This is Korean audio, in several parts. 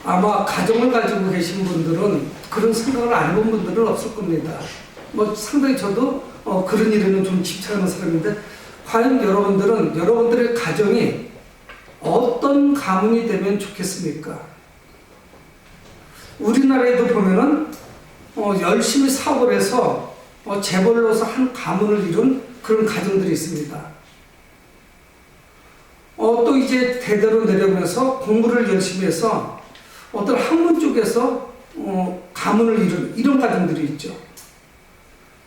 아마 가정을 가지고 계신 분들은 그런 생각을 안 해본 분들은 없을 겁니다. 뭐 상당히 저도 그런 일에는 좀 집착하는 사람인데, 과연 여러분들은 여러분들의 가정이 어떤 가문이 되면 좋겠습니까? 우리나라에도 보면은 열심히 사업을 해서 재벌로서 한 가문을 이룬 그런 가정들이 있습니다. 또 이제 대대로 내려오면서 공부를 열심히 해서 어떤 학문 쪽에서 가문을 이룬 이런 가정들이 있죠.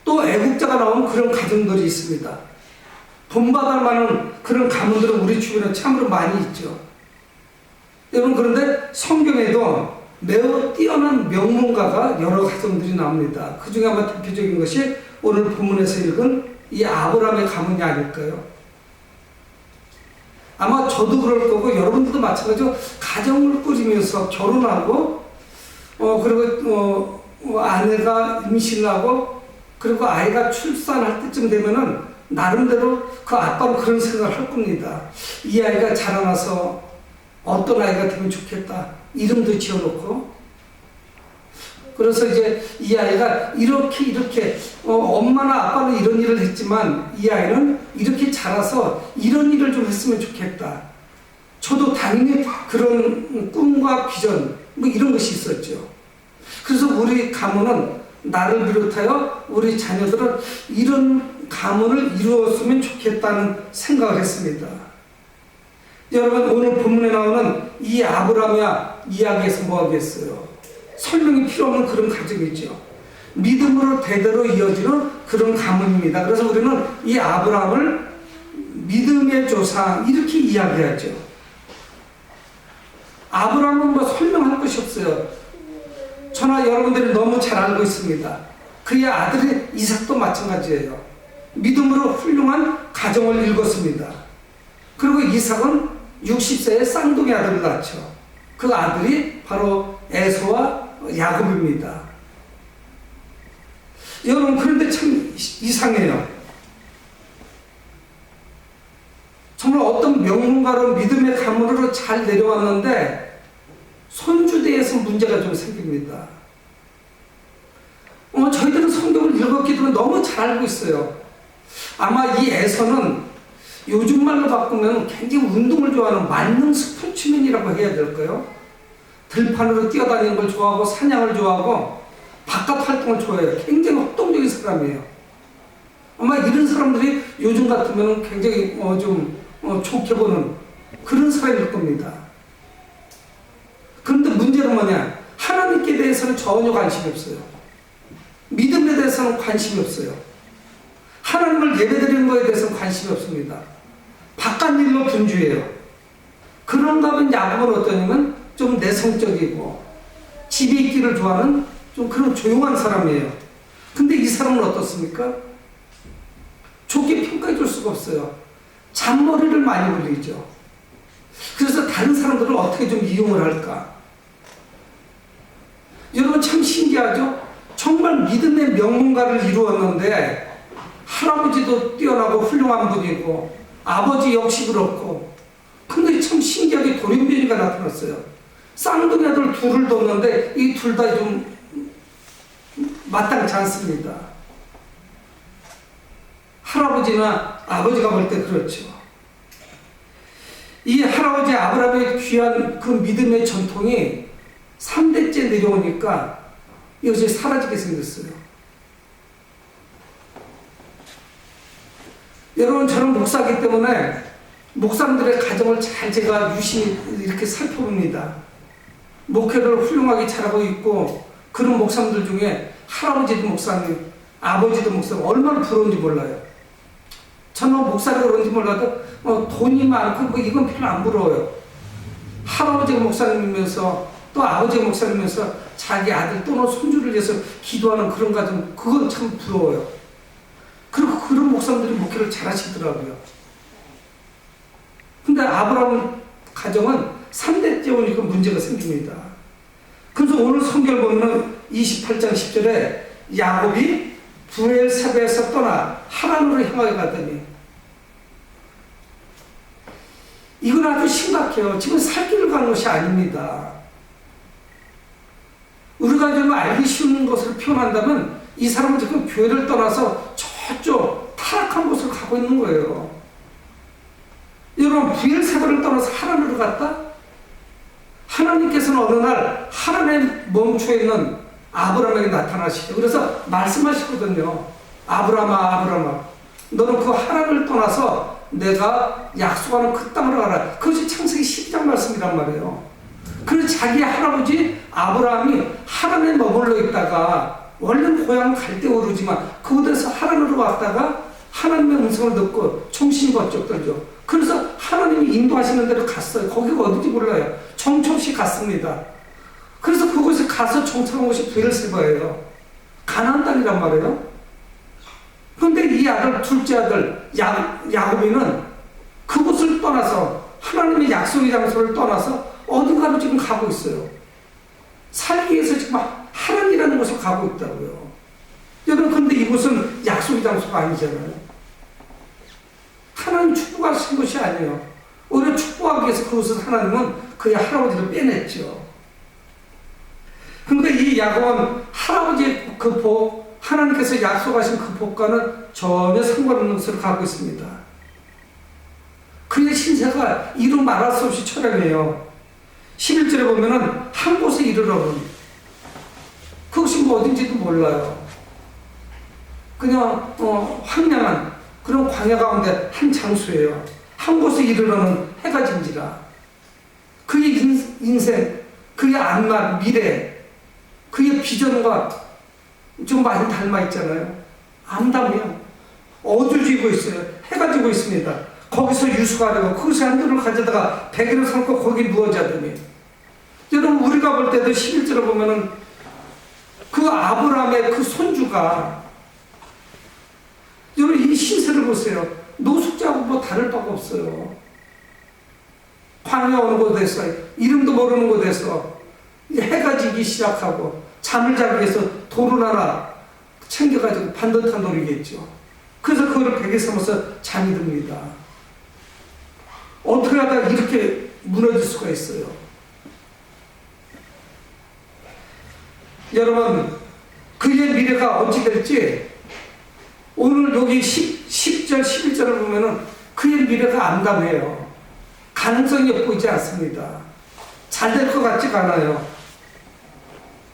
또 애국자가 나온 그런 가정들이 있습니다. 본받을 만한 그런 가문들은 우리 주변에 참으로 많이 있죠. 여러분, 그런데 성경에도 매우 뛰어난 명문가가 여러 가정들이 나옵니다. 그 중에 아마 대표적인 것이 오늘 본문에서 읽은 이 아브라함의 가문이 아닐까요? 아마 저도 그럴 거고 여러분들도 마찬가지로 가정을 꾸리면서 결혼하고 그리고 아내가 임신하고 그리고 아이가 출산할 때쯤 되면은 나름대로 그 아빠는 그런 생각을 할 겁니다. 이 아이가 자라나서 어떤 아이가 되면 좋겠다. 이름도 지어놓고. 그래서 이제 이 아이가 이렇게 엄마나 아빠는 이런 일을 했지만 이 아이는 이렇게 자라서 이런 일을 좀 했으면 좋겠다. 저도 당연히 그런 꿈과 비전 뭐 이런 것이 있었죠. 그래서 우리 가문은 나를 비롯하여 우리 자녀들은 이런 가문을 이루었으면 좋겠다는 생각을 했습니다. 여러분, 오늘 본문에 나오는 이 아브라함의 이야기에서 뭐 하겠어요? 설명이 필요 없는 그런 가정이죠. 믿음으로 대대로 이어지는 그런 가문입니다. 그래서 우리는 이 아브라함을 믿음의 조상 이렇게 이야기하죠. 아브라함은 뭐 설명할 것이 없어요. 저나 여러분들이 너무 잘 알고 있습니다. 그의 아들이 이삭도 마찬가지예요. 믿음으로 훌륭한 가정을 이뤘습니다. 그리고 이삭은 60세에 쌍둥이 아들을 낳죠. 그 아들이 바로 에서와 야곱입니다. 여러분, 그런데 참 이상해요. 정말 어떤 명문가로 믿음의 가문으로 잘 내려왔는데 손주대에서 문제가 좀 생깁니다. 저희들은 성경을 읽었기 때문에 너무 잘 알고 있어요. 아마 이 에서는 요즘 말로 바꾸면 굉장히 운동을 좋아하는 만능 스포츠맨이라고 해야 될까요? 들판으로 뛰어다니는 걸 좋아하고 사냥을 좋아하고 바깥 활동을 좋아해요. 굉장히 활동적인 사람이에요. 아마 이런 사람들이 요즘 같으면 굉장히 좀 좋게 보는 그런 사람일 겁니다. 그런데 문제는 뭐냐? 하나님께 대해서는 전혀 관심이 없어요. 믿음에 대해서는 관심이 없어요. 하나님을 예배드리는 것에 대해서는 관심이 없습니다. 바깥 일로 분주해요. 그런가 하면 야곱은 어떠냐면 좀 내성적이고 집에 있기를 좋아하는 좀 그런 조용한 사람이에요. 근데 이 사람은 어떻습니까? 좋게 평가해 줄 수가 없어요. 잔머리를 많이 굴리죠. 그래서 다른 사람들을 어떻게 좀 이용을 할까? 여러분, 참 신기하죠? 정말 믿음의 명문가를 이루었는데 할아버지도 뛰어나고 훌륭한 분이고 아버지 역시 그렇고, 근데 참 신기하게 돌연변이가 나타났어요. 쌍둥이 아들 둘을 뒀는데 이 둘 다 좀 마땅치 않습니다. 할아버지나 아버지가 볼 때 그렇죠. 이 할아버지 아브라함의 귀한 그 믿음의 전통이 3대째 내려오니까 이것이 사라지게 생겼어요. 여러분, 저는 목사이기 때문에 목사님들의 가정을 잘 제가 유심히 이렇게 살펴봅니다. 목회를 훌륭하게 잘하고 있고 그런 목사님들 중에 할아버지도 목사님, 아버지도 목사님 얼마나 부러운지 몰라요. 저는 목사를 그런지 몰라도 돈이 많고 뭐 이건 별로 안 부러워요. 할아버지가 목사님이면서 또 아버지가 목사님이면서 자기 아들 또는 손주를 위해서 기도하는 그런 가정, 그건 참 부러워요. 그리고 그런 목사님들이 목회를 잘 하시더라고요. 근데 아브라함 가정은 3대째 오니까 문제가 생깁니다. 그래서 오늘 성경을 보면 28장 10절에 야곱이 부엘세바에서 떠나 하란으로 향하여 가더니, 이건 아주 심각해요. 지금 살 길을 가는 것이 아닙니다. 우리가 좀 알기 쉬운 것을 표현한다면 이 사람은 지금 교회를 떠나서 저쪽 타락한 곳으로 가고 있는 거예요. 여러분, 브엘세바를 떠나서 하나님으로 갔다? 하나님께서는 어느 날 하나님에 멈춰 있는 아브라함에게 나타나시죠. 그래서 말씀하시거든요. 아브라함아, 아브라함아, 너는 그 하나님을 떠나서 내가 약속하는 그 땅으로 가라. 그것이 창세기 12장 말씀이란 말이에요. 그래서 자기 할아버지 아브라함이 하나님에 머물러 있다가 원래는 고향 갈대 오르지만 그곳에서 하나님으로 왔다가 하나님의 음성을 듣고 정신이 번쩍 들죠. 그래서 하나님이 인도하시는 대로 갔어요. 거기가 어딘지 몰라요. 정초시 갔습니다. 그래서 그곳에 가서 정착한 곳이 브엘세바예요. 가나안 땅이란 말이에요. 그런데 이 아들, 둘째 아들 야곱이는 그곳을 떠나서 하나님의 약속의 장소를 떠나서 어딘가로 지금 가고 있어요. 살기 위해서 지금 하란이라는 곳에 가고 있다고요. 여러분, 그런데 이곳은 약속의 장소가 아니잖아요. 하나님 축복하신 것이 아니에요. 오히려 축복하기 위해서 그곳에서 하나님은 그의 할아버지를 빼냈죠. 그런데 이 야곱은 할아버지의 그 복, 하나님께서 약속하신 그 복과는 전혀 상관없는 것을 갖고 있습니다. 그의 신세가 이루 말할 수 없이 처량해요. 11절에 보면은 한 곳에 이르러는, 그것이 뭐 어딘지도 몰라요. 그냥 황량한 그런 광야 가운데 한 장소예요. 한 곳에 이르러는 해가 진지라. 그의 인생, 그의 앞날, 미래, 그의 비전과 좀 많이 닮아 있잖아요. 암담해요. 어두지고 있어요. 해가 지고 있습니다. 거기서 유숙하려고 그것에 한눈을 가져다가 베개를 삼고 거기 누워 자더니, 여러분, 우리가 볼 때도 11절을 보면은 그 아브라함의 그 손주가, 여러분 이 신세를 보세요. 노숙자하고 뭐 다를 바가 없어요. 광야 어느 곳에서 이름도 모르는 곳에서 해가 지기 시작하고 잠을 자기 위해서 돌을 하나 챙겨가지고 반듯한 돌이겠죠. 그래서 그거를 베개 삼아서 잠이 듭니다. 어떻게 하다가 이렇게 무너질 수가 있어요. 여러분, 그의 미래가 어찌 될지 오늘 여기 10절, 11절을 보면은 그의 미래가 암담해요. 가능성이 보이지 않습니다. 잘 될 것 같지가 않아요.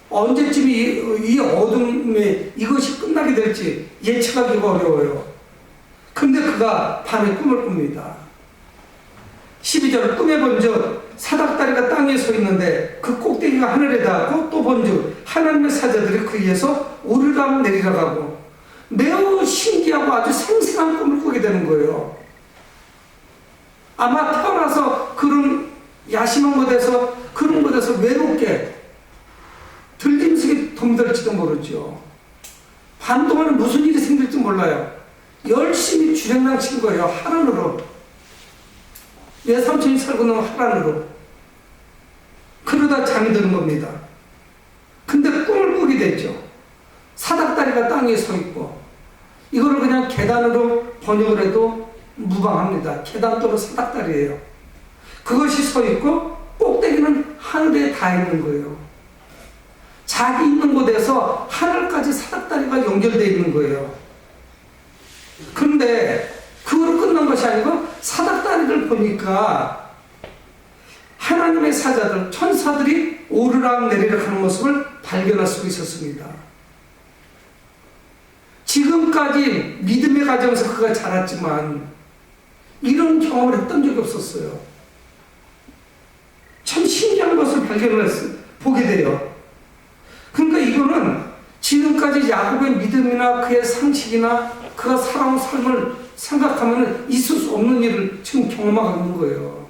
언제쯤 이 어둠에 이것이 끝나게 될지 예측하기가 어려워요. 근데 그가 밤에 꿈을 꿉니다. 12절, 꿈에 본즉 사닥다리가 땅에 서 있는데 그 꼭대기가 하늘에 닿았고, 또 본즉 하나님의 사자들이 그 위에서 오르락 내리락 하고, 매우 신기하고 아주 생생한 꿈을 꾸게 되는 거예요. 아마 태어나서 그런 야심한 곳에서, 그런 곳에서 외롭게 들짐승이 덤들지도 모르죠. 밤 동안은 무슨 일이 생길지 몰라요. 열심히 주행랑 친 거예요. 하란으로. 내 삼촌이 살고 있는 하란으로. 그러다 잠이 드는 겁니다. 근데 꿈을 꾸게 됐죠. 사닥다리가 땅에 서 있고, 이거를 그냥 계단으로 번역을 해도 무방합니다. 계단 또는 사닥다리예요. 그것이 서 있고 꼭대기는 하늘에 닿아 있는 거예요. 자기 있는 곳에서 하늘까지 사닥다리가 연결되어 있는 거예요. 그런데 그거로 끝난 것이 아니고 사닥다리를 보니까 하나님의 사자들, 천사들이 오르락 내리락 하는 모습을 발견할 수 있었습니다. 지금까지 믿음의 가정에서 그가 자랐지만 이런 경험을 했던 적이 없었어요. 참 신기한 것을 보게 돼요. 그러니까 이거는 지금까지 야곱의 믿음이나 그의 상식이나 그가 살아온 삶을 생각하면 있을 수 없는 일을 지금 경험하고 있는 거예요.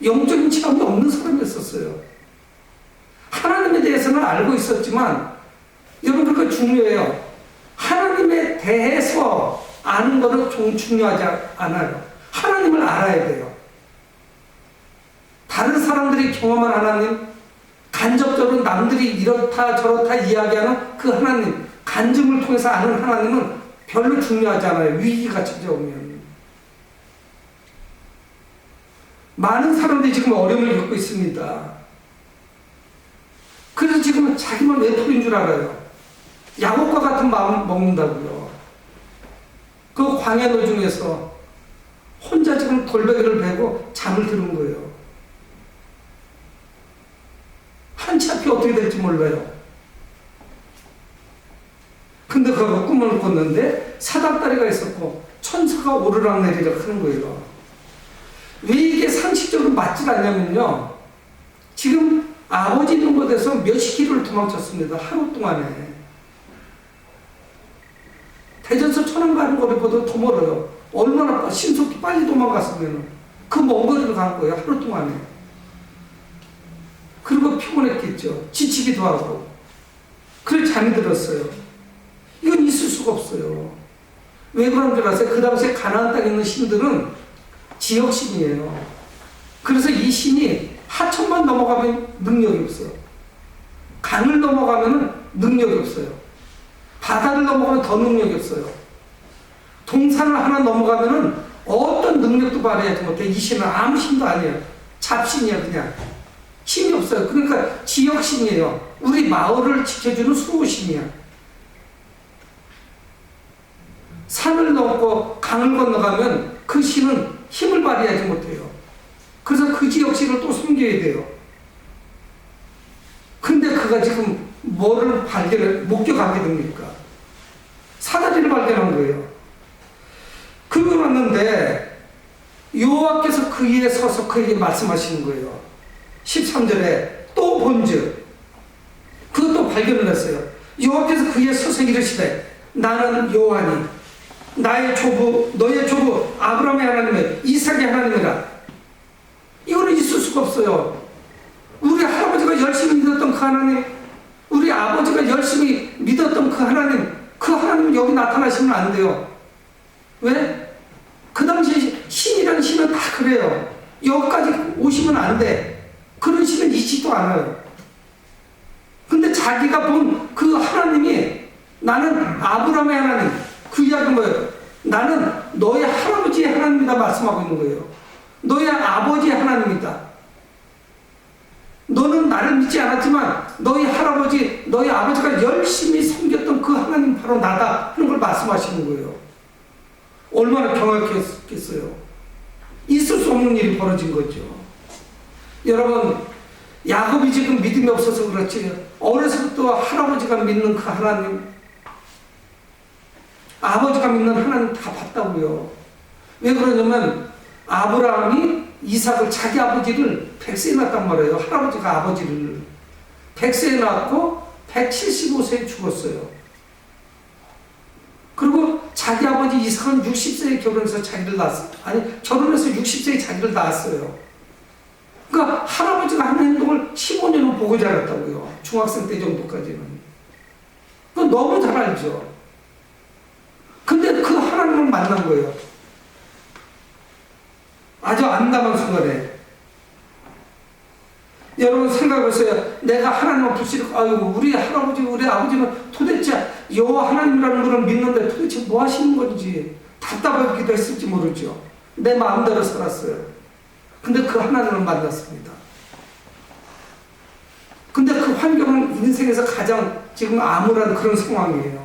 영적인 체험이 없는 사람이었어요. 하나님에 대해서는 알고 있었지만, 여러분, 그거 중요해요. 하나님에 대해서 아는 것은 중요하지 않아요. 하나님을 알아야 돼요. 다른 사람들이 경험한 하나님, 간접적으로 남들이 이렇다 저렇다 이야기하는 그 하나님, 간증을 통해서 아는 하나님은 별로 중요하지 않아요. 위기가 찾아오면. 많은 사람들이 지금 어려움을 겪고 있습니다. 그래서 지금은 자기만 외톨인 줄 알아요. 야곱과 같은 마음 먹는다고요. 그 광야 노중에서 혼자 지금 돌베개를 베고 잠을 드는 거예요. 한치 앞이 어떻게 될지 몰라요. 근데 그가 꿈을 꿨는데 사닥다리가 있었고 천사가 오르락내리락 하는 거예요. 왜 이게 상식적으로 맞질 않냐면요. 지금 아버지 있는 곳에서 몇십 킬로를 도망쳤습니다. 하루 동안에. 대전서 천안 가는 거리보다 더 멀어요. 얼마나 신속히 빨리 도망갔으면 그 먼 거리를 간 거예요. 하루 동안에. 그리고 피곤했겠죠. 지치기도 하고. 그래 잠이 들었어요. 이건 있을 수가 없어요. 왜 그런 줄 아세요? 그 당시에 가나안 땅에 있는 신들은 지역신이에요. 그래서 이 신이 하천만 넘어가면 능력이 없어요. 강을 넘어가면 능력이 없어요. 바다를 넘어가면 더 능력이 없어요. 동산을 하나 넘어가면 어떤 능력도 발휘하지 못해. 이 신은 아무 신도 아니에요. 잡신이야 그냥. 힘이 없어요. 그러니까 지역신이에요. 우리 마을을 지켜주는 수호신이야. 산을 넘고 강을 건너가면 그 신은 힘을 발휘하지 못해요. 그래서 그 지역신을 또 섬겨야 돼요. 근데 그가 지금 뭐를 목격하게 됩니까? 사다리를 발견한 거예요. 그걸 왔는데 여호와께서 그 위에 서서 그에게 말씀하시는 거예요. 13절에 또 본즉 그것도 발견을 했어요. 여호와께서 그 위에 서서 이르시되 나는 여호와니 나의 조부 너의 조부 아브라함의 하나님의 이삭의 하나님이라. 이거는 있을 수가 없어요. 우리 할아버지가 열심히 믿었던 그 하나님, 우리 아버지가 열심히 믿었던 그 하나님은 여기 나타나시면 안 돼요. 왜? 그 당시에 신이라는 신은 다 그래요. 여기까지 오시면 안 돼. 그런 신은 있지도 않아요. 근데 자기가 본 그 하나님이 나는 아브라함의 하나님, 그 이야기는 뭐예요? 나는 너의 할아버지의 하나님이다 말씀하고 있는 거예요. 너의 아버지의 하나님이다. 너는 나를 믿지 않았지만 너희 할아버지, 너희 아버지가 열심히 섬겼던 그 하나님 바로 나다 하는 걸 말씀하시는 거예요. 얼마나 경악했겠어요. 있을 수 없는 일이 벌어진 거죠. 여러분, 야곱이 지금 믿음이 없어서 그렇지 어려서부터 할아버지가 믿는 그 하나님, 아버지가 믿는 하나님 다 봤다고요. 왜 그러냐면 아브라함이 이삭을 자기 아버지를 100세에 낳았단 말이에요. 할아버지가 아버지를 100세에 낳았고 175세에 죽었어요. 그리고 자기 아버지 이삭은 60세에 결혼해서 자기를 낳았어요. 아니 결혼해서 60세에 자기를 낳았어요. 그러니까 할아버지가 하는 행동을 15년은 보고 자랐다고요. 중학생 때 정도까지는. 그건 너무 잘 알죠. 근데 그 하나님을 만난 거예요. 아주 암담한 순간에. 여러분 생각해보세요. 내가 하나님을 붙이고 아이고 우리 할아버지 우리 아버지는 도대체 여호와 하나님이라는 분을 믿는데 도대체 뭐 하시는 건지 답답하기도 했을지 모르죠. 내 마음대로 살았어요. 근데 그 하나님을 만났습니다. 근데 그 환경은 인생에서 가장 지금 암울한 그런 상황이에요.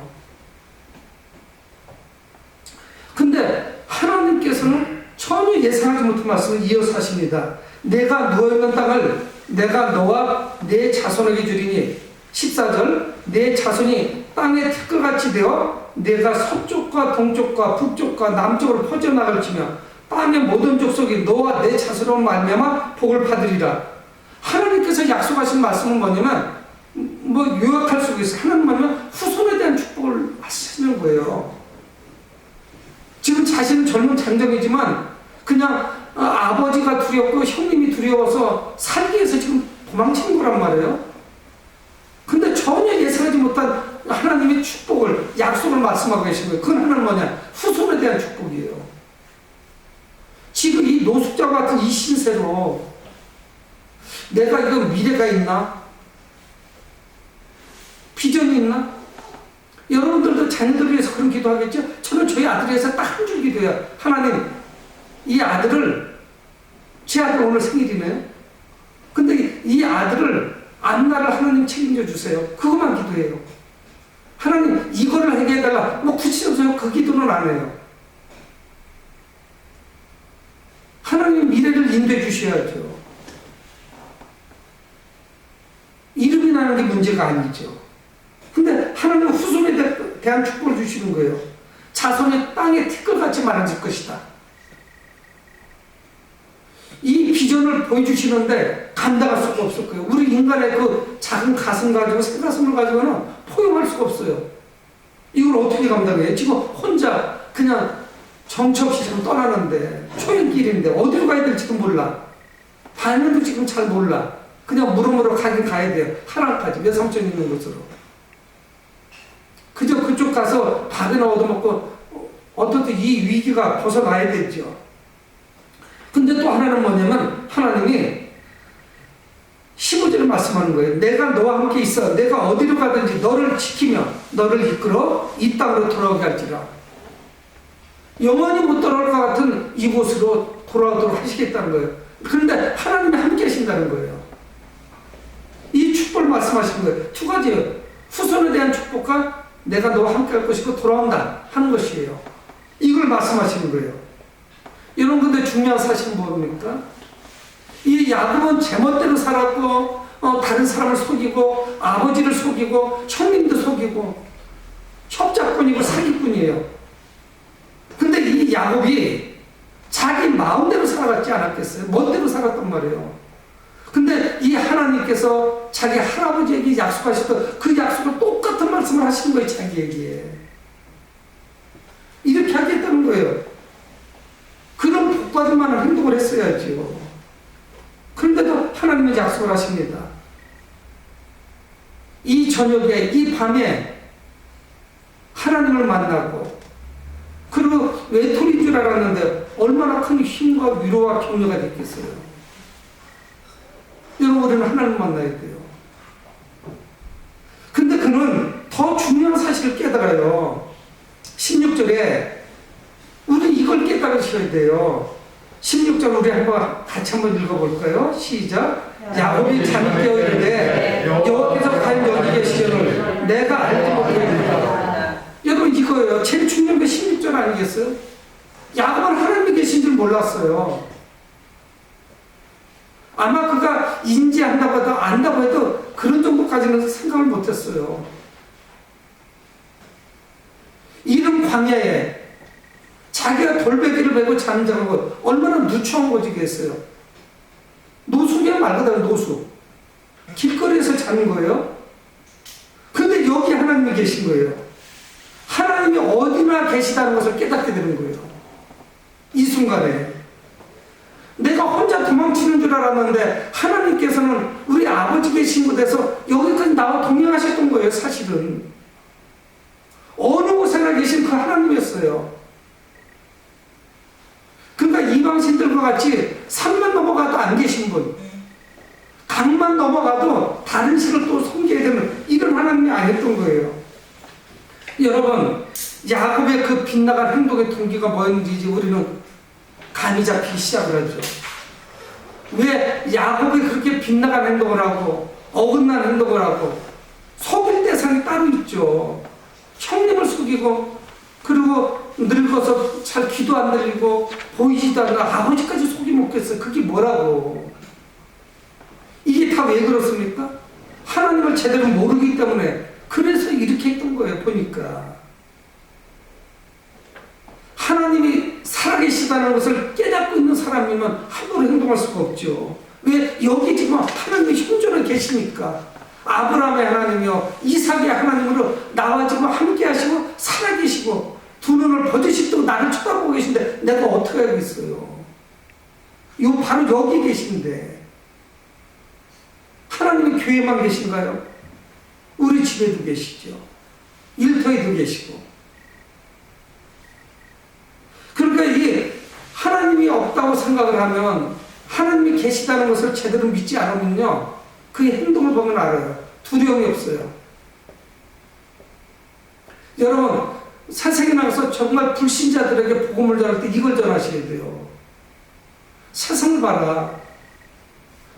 근데 하나님께서는 전혀 예상하지 못한 말씀을 이어서 하십니다. 내가 누워있는 땅을 내가 너와 내 자손에게 주리니 14절 내 자손이 땅의 티끌같이 되어 내가 서쪽과 동쪽과 북쪽과 남쪽으로 퍼져나갈지며 땅의 모든 족속이 너와 내 자손으로 말미암아 복을 받으리라. 하나님께서 약속하신 말씀은 뭐냐면 뭐 요약할 수 있어요. 하나님 말하면 후손에 대한 축복을 하시는 거예요. 지금 자신은 젊은 장정이지만 그냥 아버지가 두렵고 형님이 두려워서 살기 위해서 지금 도망치는 거란 말이에요. 근데 전혀 예상하지 못한 하나님의 축복을 약속을 말씀하고 계신 거예요. 그건 하나는 뭐냐? 후손에 대한 축복이에요. 지금 이 노숙자와 같은 이 신세로 내가 이거 미래가 있나? 비전이 있나? 여러분들도 자녀들을 위해서 그런 기도하겠죠? 저는 저희 아들을 위해서 딱 한 줄 기도해요. 하나님, 이 아들을, 제 아들 오늘 생일이네요. 근데 이 아들을 안나를 나를 하나님 책임져 주세요. 그것만 기도해요. 하나님 이거를 해결해달라. 뭐 구체적으로 그 기도는 안 해요. 하나님 미래를 인도해 주셔야죠. 이름이 나는 게 문제가 아니죠. 근데 하나님은 후손에 대한 축복을 주시는 거예요. 자손이 땅에 티끌같이 많아질 것이다. 이 비전을 보여주시는데 감당할 수가 없을 거예요. 우리 인간의 그 작은 가슴 가지고 새 가슴을 가지고는 포용할 수가 없어요. 이걸 어떻게 감당해요? 지금 혼자 그냥 정처 없이 지금 떠나는데 초행길인데 어디로 가야 될지도 몰라. 방향도 지금 잘 몰라. 그냥 물어물어 가긴 가야 돼요. 하나까지 외삼촌 있는 곳으로. 그저 그쪽 가서 밥이나 얻어먹고 어떻든 이 위기가 벗어나야 되죠. 근데 또 하나는 뭐냐면 하나님이 15절에 말씀하는 거예요. 내가 너와 함께 있어. 내가 어디로 가든지 너를 지키며 너를 이끌어 이 땅으로 돌아오게 할지라. 영원히 못 돌아올 것 같은 이곳으로 돌아오도록 하시겠다는 거예요. 그런데 하나님이 함께 하신다는 거예요. 이 축복을 말씀하시는 거예요. 두 가지예요. 후손에 대한 축복과 내가 너와 함께 할 것이고 돌아온다 하는 것이에요. 이걸 말씀하시는 거예요. 여러분 근데 중요한 사실은 뭡니까? 이 야곱은 제멋대로 살았고 다른 사람을 속이고 아버지를 속이고 형님도 속이고 협작꾼이고 사기꾼이에요. 근데 이 야곱이 자기 마음대로 살아갔지 않았겠어요? 멋대로 살았단 말이에요. 근데 이 하나님께서 자기 할아버지에게 약속하셨던 그 약속을 똑같은 말씀을 하신 거예요. 자기에게 이렇게 하겠다는 거예요. 그런 복받을 만한 행동을 했어야죠. 그런데도 하나님은 약속을 하십니다. 이 저녁에 이 밤에 하나님을 만나고 그리고 외톨이인 줄 알았는데 얼마나 큰 힘과 위로와 격려가 됐겠어요. 여러분 우리는 하나님을 만나야 돼요. 근데 그는 더 중요한 사실을 깨달아요. 16절에 우리 이걸 깨달으셔야 돼요. 16절 우리 같이 한번 읽어볼까요? 시작. 야곱이 잠이 깨어 이르되 여호와께서 과연 여기 계시려는 내가 알지 못하였느냐. 여러분 이거예요. 제일 중요한 게 16절 아니겠어요? 야곱은 하나님이 계신 줄 몰랐어요. 아마 그가 인지한다고 해도 안다고 해도 그런 정도까지는 생각을 못했어요. 이런 광야에 자기가 돌베개를 메고 자는 자고 얼마나 누추한 곳이겠어요. 노숙이야 말 그대로 노숙. 길거리에서 자는 거예요. 근데 여기 하나님이 계신 거예요. 하나님이 어디나 계시다는 것을 깨닫게 되는 거예요. 이 순간에 내가 혼자 도망치는 줄 알았는데 하나님께서는 우리 아버지 계신 곳에서 여기까지 나와 동행하셨던 거예요. 사실은 어느 곳에나 계신 그 하나님이었어요. 그러니까 이방신들과 같이 산만 넘어가도 안 계신 분, 강만 넘어가도 다른 신을 또 섬겨야 되는 이런 하나님이 아니었던 거예요. 여러분 야곱의 그 빗나간 행동의 동기가 뭐였는지 이제 우리는 감이 잡히기 시작을 하죠. 왜 야곱이 그렇게 빗나간 행동을 하고 어긋난 행동을 하고 속일 대상이 따로 있죠. 형님을 속이고 그리고 늙어서 잘 귀도 안 들리고 보이지도 않는 아버지까지 속이 먹겠어요. 그게 뭐라고. 이게 다 왜 그렇습니까? 하나님을 제대로 모르기 때문에 그래서 이렇게 했던 거예요. 보니까 하나님이 살아계시다는 것을 깨닫고 있는 사람이면 함부로 행동할 수가 없죠. 왜? 여기 지금 하나님이 현존에 계시니까. 아브라함의 하나님이요 이삭의 하나님으로 나와 지금 함께 하시고 살아계시고 두 눈을 버젓이 뜨고 나를 쳐다보고 계신데 내가 어떻게 하겠어요. 바로 여기 계신데 하나님이 교회만 계신가요? 우리 집에도 계시죠. 일터에도 계시고. 그러니까 이게 하나님이 없다고 생각을 하면 하나님이 계시다는 것을 제대로 믿지 않으면요 그의 행동을 보면 알아요. 두려움이 없어요. 여러분 세상에 나가서 정말 불신자들에게 복음을 전할 때 이걸 전하셔야 돼요. 세상을 봐라.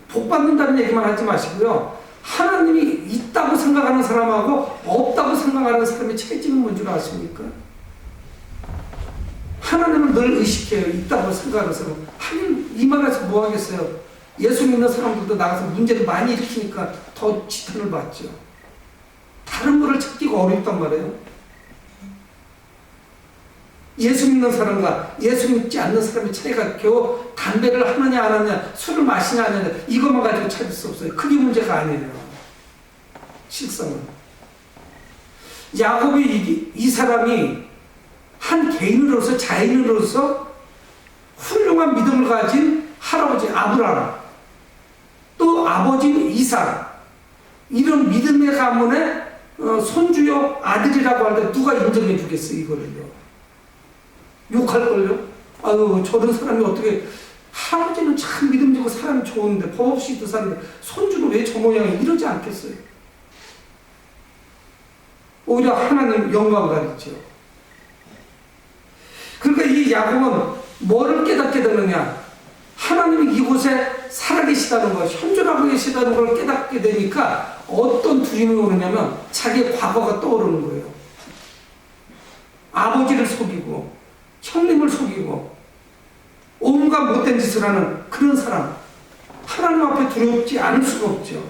복 받는다는 얘기만 하지 마시고요. 하나님이 있다고 생각하는 사람하고 없다고 생각하는 사람의 차이점은 뭔 줄 아십니까? 하나님을 늘 의식해요. 있다고 생각하는 사람. 하긴 이 말에서 뭐 하겠어요? 예수 믿는 사람들도 나가서 문제를 많이 일으키니까 더 지탄을 받죠. 다른 거를 찾기가 어렵단 말이에요. 예수 믿는 사람과 예수 믿지 않는 사람의 차이가 겨우 담배를 하느냐 안 하느냐, 술을 마시냐 안 하느냐, 이것만 가지고 찾을 수 없어요. 그게 문제가 아니에요. 실상은. 야곱이 이 사람이 한 개인으로서, 자인으로서 훌륭한 믿음을 가진 할아버지 아브라함, 또 아버지 이삭, 이런 믿음의 가문의 손주요 아들이라고 할 때 누가 인정해 주겠어요, 이거를요? 욕할걸요? 아유, 저런 사람이 어떻게, 할아버지는 참 믿음지고 사람이 좋은데, 법 없이 도 사는데, 손주는 왜 저 모양이 이러지 않겠어요? 오히려 하나님 영광 가리죠. 그러니까 이 야곱은 뭐를 깨닫게 되느냐? 하나님이 이곳에 살아계시다는 것, 현존하고 계시다는 걸 깨닫게 되니까 어떤 두려움이 오느냐면 자기의 과거가 떠오르는 거예요. 아버지를 속이고 형님을 속이고 온갖 못된 짓을 하는 그런 사람, 하나님 앞에 두렵지 않을 수가 없죠.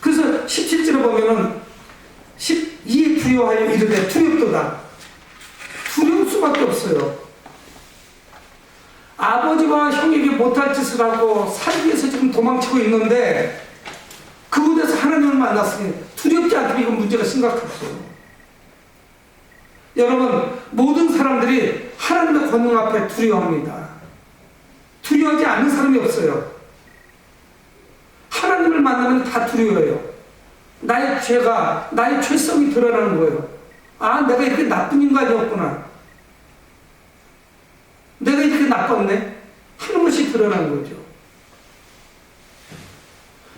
그래서 17절에 보면은 12에 부여하여 이르되 두렵도다. 두려울 수밖에 없어요. 아버지와 형에게 못할 짓을 하고 살기 위해서 지금 도망치고 있는데 그곳에서 하나님을 만났으니 두렵지 않다면 이건 문제가 심각하죠. 여러분, 모든 사람들이 하나님의 권능 앞에 두려워합니다. 두려워하지 않는 사람이 없어요. 하나님을 만나면 다 두려워해요. 나의 죄가, 나의 죄성이 드러나는 거예요. 아, 내가 이렇게 나쁜 인간이었구나. 내가 이렇게 나빴네? 하는 것이 드러나는 거죠.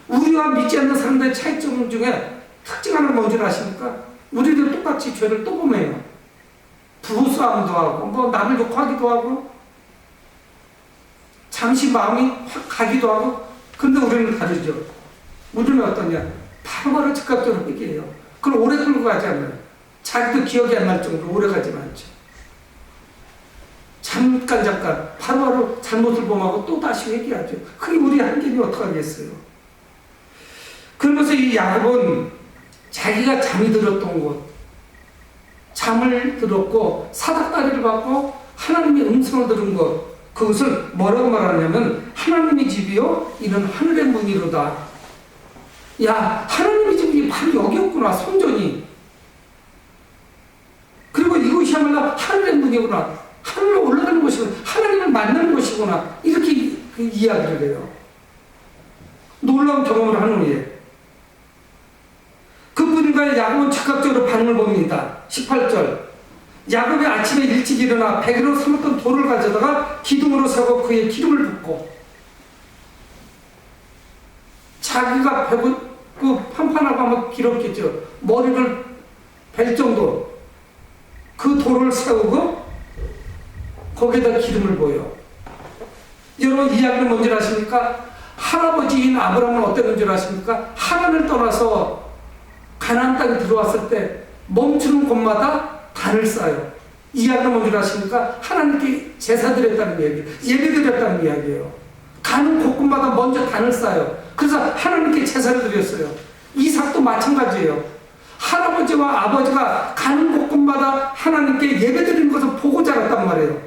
우리와 믿지 않는 사람들의 차이점 중에 특징 하나는 뭔지 아십니까? 우리도 똑같이 죄를 또 범해요. 부부싸움도 하고, 뭐 남을 욕하기도 하고, 잠시 마음이 확 가기도 하고, 근데 우리는 다르죠. 우리는 어떠냐? 바로바로 즉각적으로 회개해요. 그걸 오래 끌고 가지 않아요. 자기도 기억이 안 날 정도로 오래 가지 않죠. 잠깐 바로바로 잘못을 범하고 또 다시 회개하죠. 그게 우리 한계니 어떡하겠어요. 그러면서 이 야곱은 자기가 잠이 들었던 곳, 잠을 들었고 사닥다리를 받고 하나님의 음성을 들은 것, 그것을 뭐라고 말하냐면 하나님의 집이요 이는 하늘의 문이로다. 야, 하나님의 집이 바로 여기였구나, 성전이. 그리고 이곳이야말로 하늘의 문이구나, 하늘로 올라가는 곳이구나, 하나님을 만나는 곳이구나, 이렇게 이야기를 해요. 놀라운 경험을 한 후에 그분과의 야곱은 즉각적으로 반응을 봅니다. 18절, 야곱이 아침에 일찍 일어나 베개로 삼았던 돌을 가져다가 기둥으로 세고 그의 기름을 붓고, 자기가 배고프고 판판하고 하면 길었겠죠. 머리를 벨 정도 그 돌을 세우고 거기에다 기름을 부어요. 여러분, 이 이야기는 뭔지 아십니까? 할아버지인 아브라함은 어땠는 줄 아십니까? 하란을 떠나서 가나안 땅에 들어왔을 때 멈추는 곳마다 단을 쌓아요. 이 이야기는 뭔지 아십니까? 하나님께 제사 드렸다는 이야기, 예배 드렸다는 이야기예요. 가는 곳곳마다 먼저 단을 쌓아요. 그래서 하나님께 제사를 드렸어요. 이삭도 마찬가지예요. 할아버지와 아버지가 가는 곳곳마다 하나님께 예배 드리는 것을 보고 자랐단 말이에요.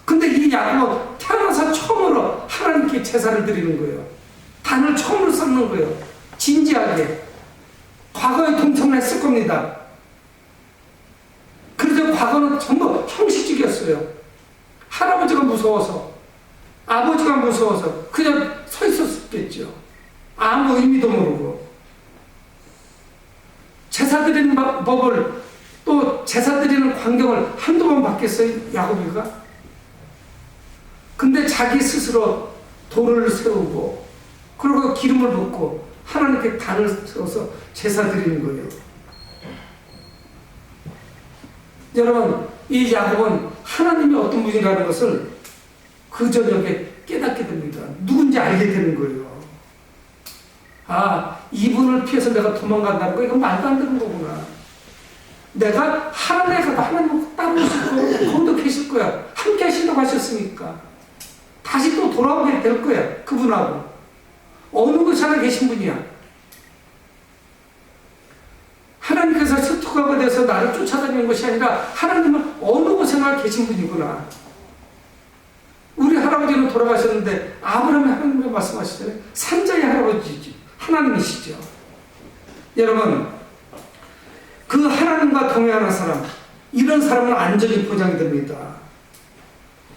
근데 이 야곱은 태어나서 처음으로 하나님께 제사를 드리는 거예요. 단을 처음으로 쌓는 거예요. 진지하게. 과거에 동참을 했을 겁니다. 그래서 과거는 전부 형식적이었어요. 할아버지가 무서워서, 아버지가 무서워서 그냥 서 있었겠죠. 아무 의미도 모르고. 제사 드리는 법을, 또 제사 드리는 광경을 한두 번 봤겠어요, 야곱이가? 근데 자기 스스로 돌을 세우고, 그리고 기름을 붓고 하나님께 단을 세워서 제사 드리는 거예요. 여러분, 이 야곱은 하나님이 어떤 분이라는 것을 그 저녁에 깨닫게 됩니다. 누군지 알게 되는 거예요. 아, 이분을 피해서 내가 도망간다는 거, 이건 말도 안 되는 거구나. 내가 하나님에 가도 하나님 따로 오실 거고, 거기도 계실 거야. 함께 하신다고 하셨으니까. 다시 또 돌아오게 될 거야. 그분하고. 어느 곳에 하나 계신 분이야. 하나님께서 스토커가 돼서 나를 쫓아다니는 것이 아니라 하나님은 어느 곳에나 계신 분이구나. 우리 할아버지는 돌아가셨는데 아브라함이 하나님과 말씀하시잖아요. 산자의 할아버지죠. 하나님이시죠. 여러분, 그 하나님과 동행하는 사람, 이런 사람은 안전이 보장이 됩니다.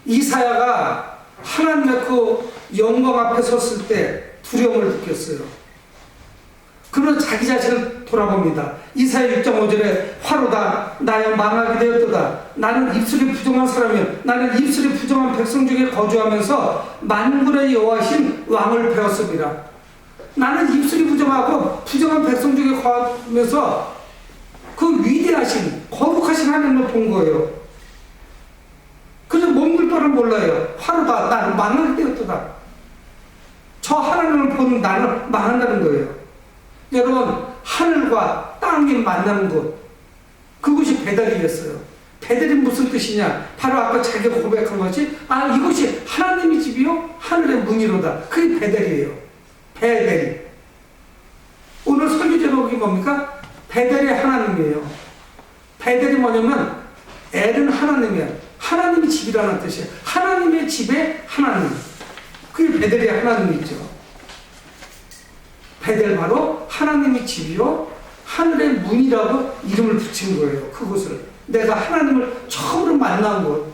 이사야가 하나님의 그 영광 앞에 섰을 때 두려움을 느꼈어요. 그러면 자기 자신을 돌아봅니다. 이사야 6.5절에 화로다 나여 망하게 되었도다. 나는 입술이 부정한 사람이요 나는 입술이 부정한 백성 중에 거주하면서 만군의 여호와신 왕을 배웠습니다. 나는 입술이 부정하고 부정한 백성 중에 거하면서 그 위대하신 거룩하신 하나님을 본 거예요. 그래서 몸둘 바를 몰라요. 화로다 나는 망하게 되었도다. 저 하나님을 보는 나는 망한다는 거예요. 여러분, 하늘과 땅이 만나는 곳, 그곳이 베델이었어요. 베델이 무슨 뜻이냐? 바로 아까 자기가 고백한 것이 이곳이 하나님의 집이요 하늘의 문이로다. 그게 베델이에요. 베델이. 오늘 설교 제목이 뭡니까? 베델이 하나님이에요. 베델이 뭐냐면 엘은 하나님이야. 하나님의 집이라는 뜻이에요. 하나님의 집에 하나님. 그게 베델이 하나님이죠. 베델 바로 하나님의 집이요 하늘의 문이라고 이름을 붙인 거예요. 그곳을 내가 하나님을 처음으로 만난 곳.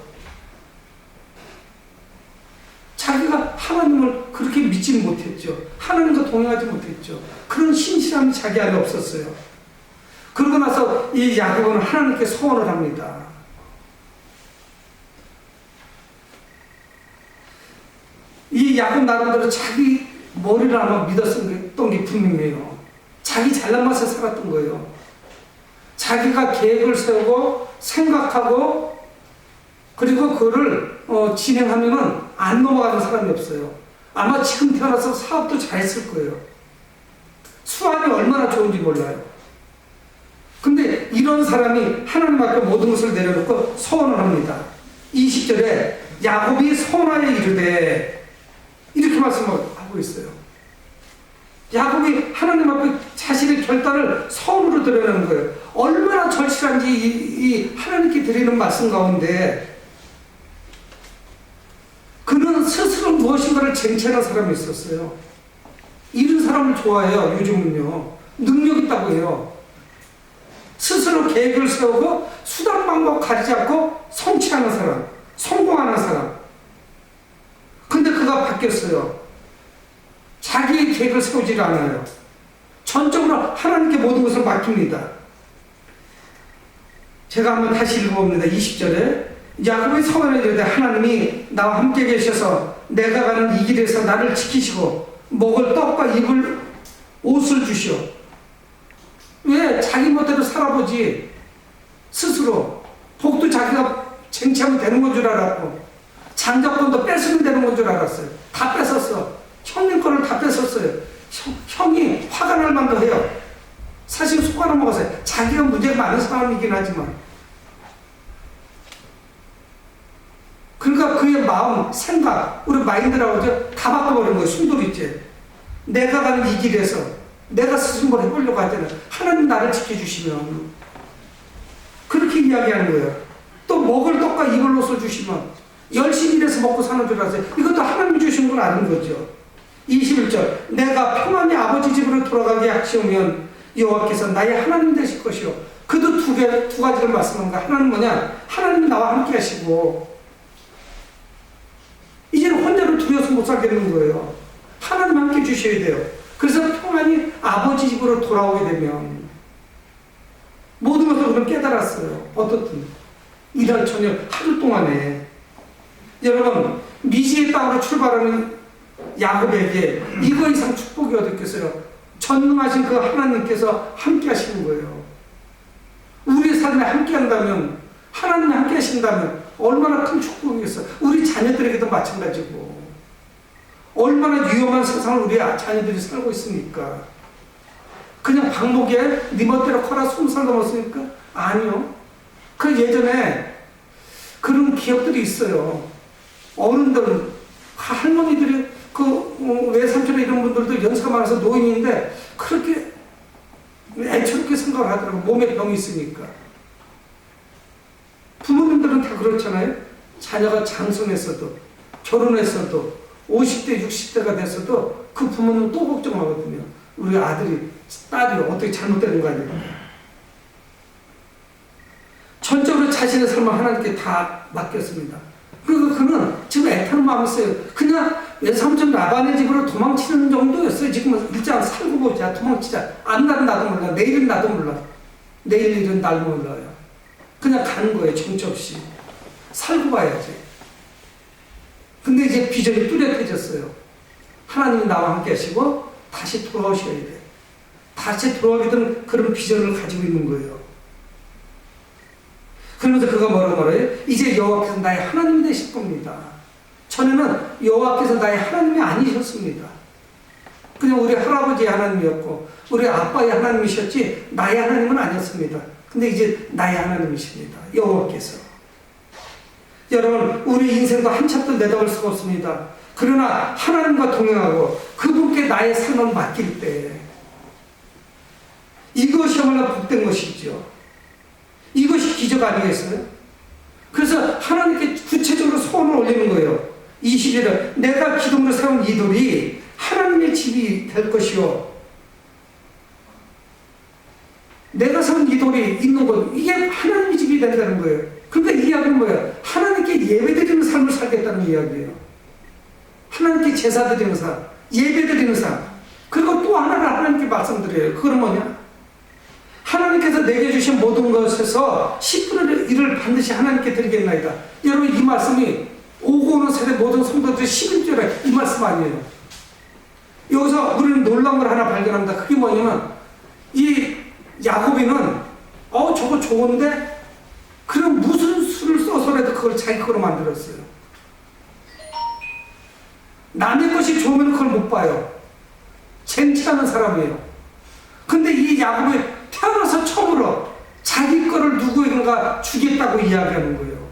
자기가 하나님을 그렇게 믿지 못했죠. 하나님과 동행하지 못했죠. 그런 신실함이 자기 안에 없었어요. 그러고 나서 이 야곱은 하나님께 소원을 합니다. 이 야곱 나름대로 자기 머리를 아마 믿었던 게 분명해요. 자기 잘난 맛에 살았던 거예요. 자기가 계획을 세우고 생각하고 그리고 그거를 진행하면은 안 넘어가는 사람이 없어요. 아마 지금 태어나서 사업도 잘했을 거예요. 수완이 얼마나 좋은지 몰라요. 근데 이런 사람이 하나님 앞에 모든 것을 내려놓고 소원을 합니다. 20절에 야곱이 소원하여 이르되 이렇게 말씀하고 있어요. 야곱이 하나님 앞에 자신의 결단을 소원으로 드러내는 거예요. 얼마나 절실한지 이 하나님께 드리는 말씀 가운데 그는 스스로 무엇인가를 쟁취하는 사람이 있었어요. 이런 사람을 좋아해요. 요즘은요. 능력 있다고 해요. 스스로 계획을 세우고 수단 방법 가리지 않고 성취하는 사람, 성공하는 사람. 근데 그가 바뀌었어요. 자기의 계획을 세우지 않아요. 전적으로 하나님께 모든 것을 맡깁니다. 제가 한번 다시 읽어봅니다. 20절에 야곱의 소원을 이르되 하나님이 나와 함께 계셔서 내가 가는 이 길에서 나를 지키시고 먹을 떡과 입을 옷을 주시오. 왜? 자기 멋대로 살아보지. 스스로 복도 자기가 쟁취하면 되는 건 줄 알았고 장자권도 뺏으면 되는 건 줄 알았어요. 다 뺏었어. 형님 거를 다 뺏었어요. 형이 화가 날 만도 해요. 사실 속아 넘어갔어요. 자기가 문제가 많은 사람이긴 하지만 그러니까 그의 마음, 생각, 우리 마인드라고 하죠. 다 바꿔버린 거예요. 순돌이째. 내가 가는 이 길에서 내가 스스로 뭘 해보려고 할 때는 하나님 나를 지켜주시면 그렇게 이야기하는 거예요. 또 먹을 떡과 입을 옷을 주시면 열심히 일해서 먹고 사는 줄 알았어요. 이것도 하나님 주신 걸 아는 거죠. 21절 내가 평안히 아버지 집으로 돌아가게 하시오면 여호와께서 나의 하나님 되실 것이요. 그도 두 가지를 말씀한 거야. 하나는 뭐냐? 하나님이 나와 함께 하시고 이제는 혼자로 두려워서 못 살겠는 거예요. 하나님 함께 주셔야 돼요. 그래서 평안히 아버지 집으로 돌아오게 되면 모든 것을 그럼 깨달았어요. 어떻든 이달 저녁 하루 동안에 여러분 미지의 땅으로 출발하는 야곱에게 이거 이상 축복이 어디 있겠어요? 전능하신 그 하나님께서 함께 하시는 거예요. 우리의 삶에 함께 한다면 하나님이 함께 하신다면 얼마나 큰 축복이겠어요. 우리 자녀들에게도 마찬가지고 얼마나 위험한 세상을 우리 자녀들이 살고 있습니까? 그냥 방목에 네 멋대로 커라 20살 넘었으니까? 아니요. 그 예전에 그런 기억들이 있어요. 어른들, 할머니들이 외삼촌 이런 분들도 연세가 많아서 노인인데 그렇게 애처롭게 생각을 하더라고. 몸에 병이 있으니까. 부모님들은 다 그렇잖아요. 자녀가 장성했어도 결혼했어도 50대 60대가 됐어도 그 부모는 또 걱정하거든요. 우리 아들이 딸이 어떻게 잘못되는 거 아니에요. 전적으로 자신의 삶을 하나님께 다 맡겼습니다. 그리고 그는 지금 애타는 마음이 있어요. 그냥 외삼촌 라반의 집으로 도망치는 정도였어요. 지금은 일단 살고 보자, 도망치자. 안날은 나도 몰라, 내일은 나도 몰라. 내일 일은 날 몰라요. 그냥 가는 거예요. 정처 없이. 살고 봐야지. 근데 이제 비전이 뚜렷해졌어요. 하나님이 나와 함께 하시고 다시 돌아오셔야 돼. 다시 돌아오게 되는 그런 비전을 가지고 있는 거예요. 그러면서 그가 뭐라고 말해요? 이제 여호와께서 나의 하나님이 되실 겁니다. 전에는 여호와께서 나의 하나님이 아니셨습니다. 그냥 우리 할아버지의 하나님이었고 우리 아빠의 하나님이셨지 나의 하나님은 아니었습니다. 근데 이제 나의 하나님이십니다. 여호와께서. 여러분, 우리 인생도 한참도 내다볼 수가 없습니다. 그러나 하나님과 동행하고 그분께 나의 삶을 맡길 때 이것이야말로 복된 것이죠. 이것이 기적 아니겠어요? 그래서 하나님께 구체적으로 소원을 올리는 거예요. 21절 내가 기둥으로 세운 이 돌이 하나님의 집이 될 것이요. 내가 세운 이 돌이 있는 곳 이게 하나님의 집이 된다는 거예요. 그러니까 이 이야기는 뭐예요? 하나님께 예배드리는 삶을 살겠다는 이야기예요. 하나님께 제사 드리는 삶, 예배 드리는 삶. 그리고 또 하나를 하나님께 말씀드려요. 그건 뭐냐? 하나님께서 내게 주신 모든 것에서 10분의 1을 반드시 하나님께 드리겠나이다. 여러분, 이 말씀이 오고 오는 세대 모든 성도들의 11절에 이 말씀 아니에요. 여기서 우리는 놀라운 걸 하나 발견합니다. 그게 뭐냐면 이 야곱이는 저거 좋은데 그럼 무슨 수를 써서라도 그걸 자기 거로 만들었어요. 남의 것이 좋으면 그걸 못 봐요. 쟁취하는 사람이에요. 근데 이 야곱이 태어나서 처음으로 자기 거를 누구에게가 주겠다고 이야기하는 거예요.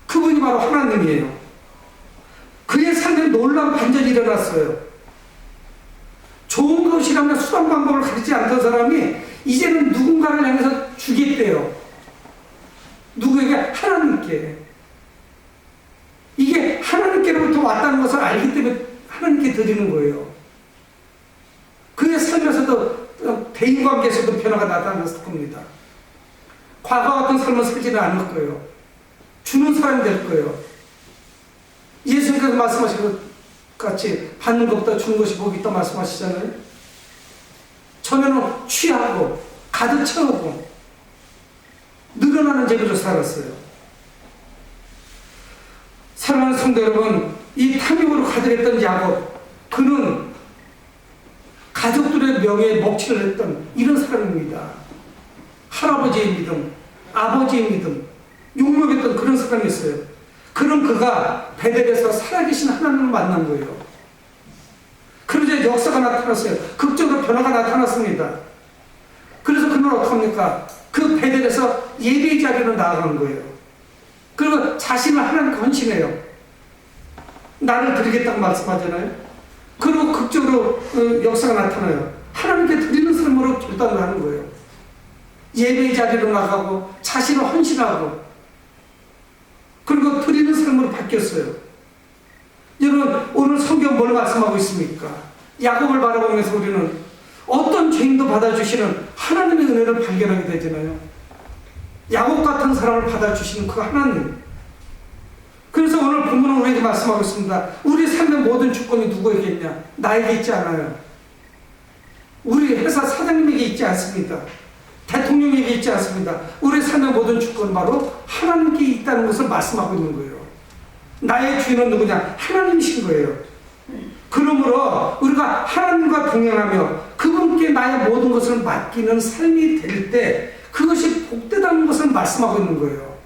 그분이 바로 하나님이에요. 그의 삶에 놀라운 반전이 일어났어요. 좋은 것이라면 수단 방법을 가르치지 않던 사람이 이제는 누군가를 향해서 주겠대요. 누구에게? 하나님께. 이게 하나님께로부터 왔다는 것을 알기 때문에 하나님께 드리는 거예요. 그의 삶에서도 대인관계에서도 변화가 나타났을 겁니다. 과거 같은 삶을 살지는 않을 거예요. 주는 사람이 될 거예요. 예수님께서 말씀하신 것 같이 받는 것보다 주는 것이 복이 있다 말씀하시잖아요. 전에는 취하고 가득 채우고 늘어나는 재배로 살았어요. 사랑하는 성도 여러분, 이 탐욕으로 가득했던 야곱, 그는 가족들의 명예에 먹칠을 했던 이런 사람입니다. 할아버지의 믿음, 아버지의 믿음, 욕먹였던 그런 사람이었어요. 그런 그가 베델에서 살아계신 하나님을 만난 거예요. 그러자 역사가 나타났어요. 극적으로 변화가 나타났습니다. 그래서 그는 어떡합니까? 그 베델에서 예배의 자리로 나아간 거예요. 그리고 자신을 하나님께 헌신해요. 나를 드리겠다고 말씀하잖아요. 그리고 극적으로 역사가 나타나요. 하나님께 드리는 삶으로 결단을 하는 거예요. 예배의 자리로 나가고 자신을 헌신하고 그리고 드리는 삶으로 바뀌었어요. 여러분, 오늘 성경 뭘 말씀하고 있습니까? 야곱을 바라보면서 우리는 어떤 죄인도 받아주시는 하나님의 은혜를 발견하게 되잖아요. 야곱 같은 사람을 받아주시는 그 하나님. 그래서 오늘 본문은 우리에게 말씀하고 있습니다. 우리 삶의 모든 주권이 누구에게 있냐? 나에게 있지 않아요. 우리 회사 사장님에게 있지 않습니다. 대통령에게 있지 않습니다. 우리 삶의 모든 주권은 바로 하나님께 있다는 것을 말씀하고 있는 거예요. 나의 주인은 누구냐? 하나님이신 거예요. 그러므로 우리가 하나님과 동행하며 그분께 나의 모든 것을 맡기는 삶이 될 때 그것이 복되다는 것을 말씀하고 있는 거예요.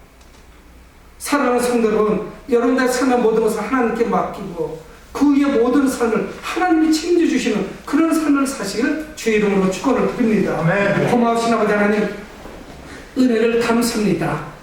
사랑하는 성도 여러분, 여러분들의 삶의 모든 것을 하나님께 맡기고 그 위에 모든 삶을 하나님이 책임져주시는 그런 삶을 사시길 주의 이름으로 축원을 드립니다. 아멘. 고마우신 아버지 하나님, 은혜를 감사합니다.